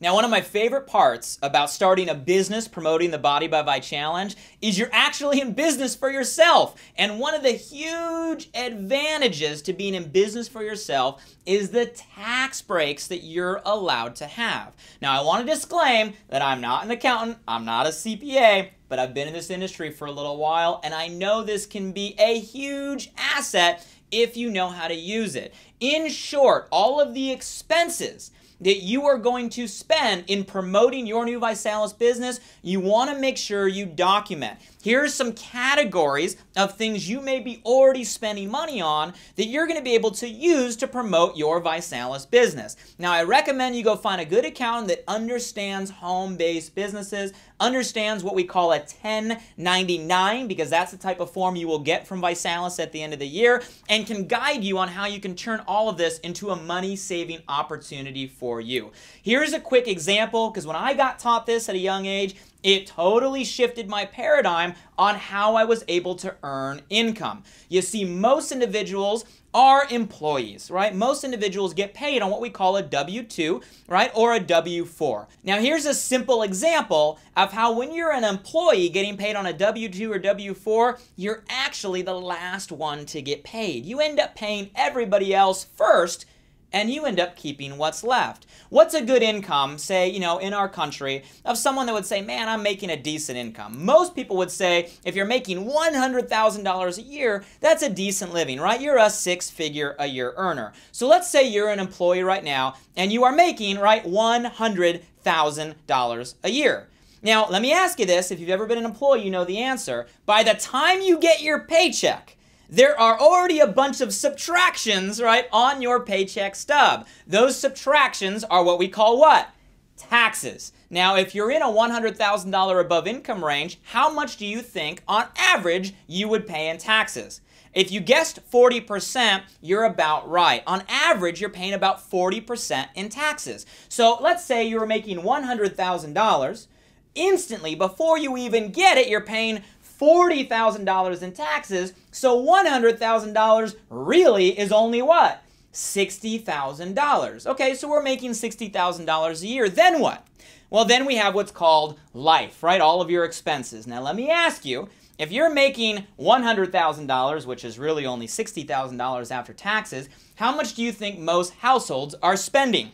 Now, one of my favorite parts about starting a business promoting the Body by Vi Challenge is you're actually in business for yourself. And one of the huge advantages to being in business for yourself is the tax breaks that you're allowed to have. Now, I want to disclaim that I'm not an accountant, I'm not a CPA, but I've been in this industry for a little while, and I know this can be a huge asset if you know how to use it. In short, all of the expenses that you are going to spend in promoting your new ViSalus business, you want to make sure you document. Here are some categories of things you may be already spending money on that you're going to be able to use to promote your ViSalus business. Now, I recommend you go find a good accountant that understands home-based businesses, understands what we call a 1099, because that's the type of form you will get from ViSalus at the end of the year, and can guide you on how you can turn all of this into a money-saving opportunity for you. Here's a quick example, because when I got taught this at a young age, it totally shifted my paradigm on how I was able to earn income. You see, most individuals are employees, right? Most individuals get paid on what we call a W-2, right, or a W-4. Now, here's a simple example of how when you're an employee getting paid on a W-2 or W-4, you're actually the last one to get paid. You end up paying everybody else first, and you end up keeping what's left. What's a good income, say, in our country, of someone that would say, man, I'm making a decent income? Most people would say, if you're making $100,000 a year, that's a decent living, right? You're a six-figure-a-year earner. So let's say you're an employee right now, and you are making, right, $100,000 a year. Now, let me ask you this. If you've ever been an employee, you know the answer. By the time you get your paycheck, there are already a bunch of subtractions, right, on your paycheck stub. Those subtractions are what we call what? Taxes. Now, if you're in a $100,000 above income range, how much do you think, on average, you would pay in taxes? If you guessed 40%, you're about right. On average, you're paying about 40% in taxes. So let's say you were making $100,000. Instantly, before you even get it, you're paying $40,000 in taxes, so $100,000 really is only what? $60,000. Okay, so we're making $60,000 a year. Then what? Well, then we have what's called life, right? All of your expenses. Now, let me ask you, if you're making $100,000, which is really only $60,000 after taxes, how much do you think most households are spending?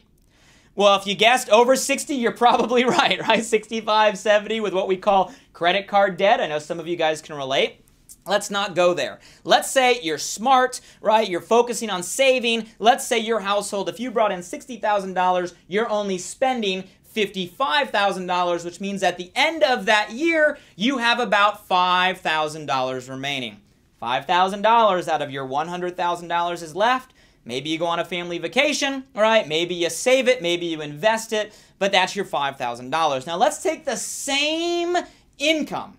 Well, if you guessed over 60, you're probably right, 65, 70 with what we call credit card debt. I know some of you guys can relate. Let's not go there. Let's say you're smart, right? You're focusing on saving. Let's say your household, if you brought in $60,000, you're only spending $55,000, which means at the end of that year, you have about $5,000 remaining. $5,000 out of your $100,000 is left. Maybe you go on a family vacation, all right? Maybe you save it, maybe you invest it, but that's your $5,000. Now, let's take the same income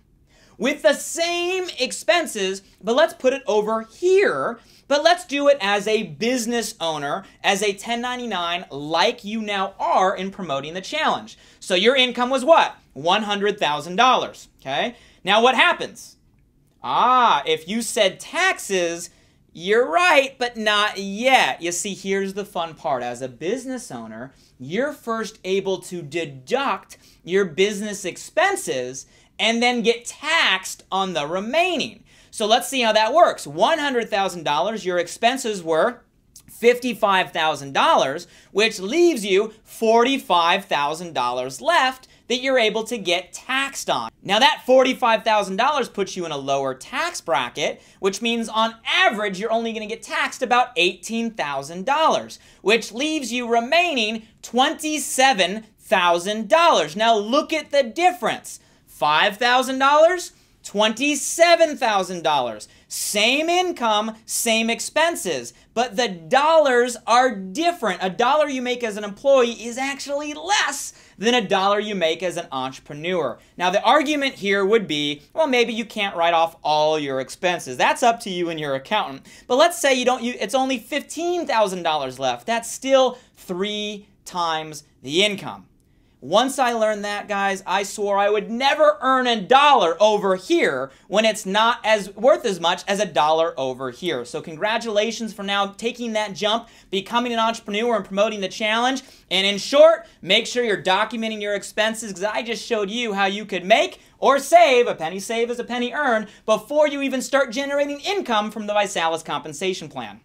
with the same expenses, but let's put it over here, but let's do it as a business owner, as a 1099, like you now are in promoting the challenge. So your income was what? $100,000, okay? Now, what happens? If you said taxes, you're right, but not yet. You see, here's the fun part. As a business owner, you're first able to deduct your business expenses and then get taxed on the remaining. So let's see how that works. $100,000, your expenses were $55,000, which leaves you $45,000 left that you're able to get taxed on. Now that $45,000 puts you in a lower tax bracket, which means on average you're only going to get taxed about $18,000, which leaves you remaining $27,000. Now look at the difference. $5,000, $27,000. Same income, same expenses, but the dollars are different. A dollar you make as an employee is actually less than a dollar you make as an entrepreneur. Now, the argument here would be, well, maybe you can't write off all your expenses. That's up to you and your accountant. But let's say it's only $15,000 left. That's still 3 times the income. Once I learned that, guys, I swore I would never earn $1 over here when it's not as worth as much as $1 over here. So congratulations for now taking that jump, becoming an entrepreneur and promoting the challenge. And in short, make sure you're documenting your expenses, because I just showed you how you could make or save, a penny saved is a penny earned, before you even start generating income from the ViSalus compensation plan.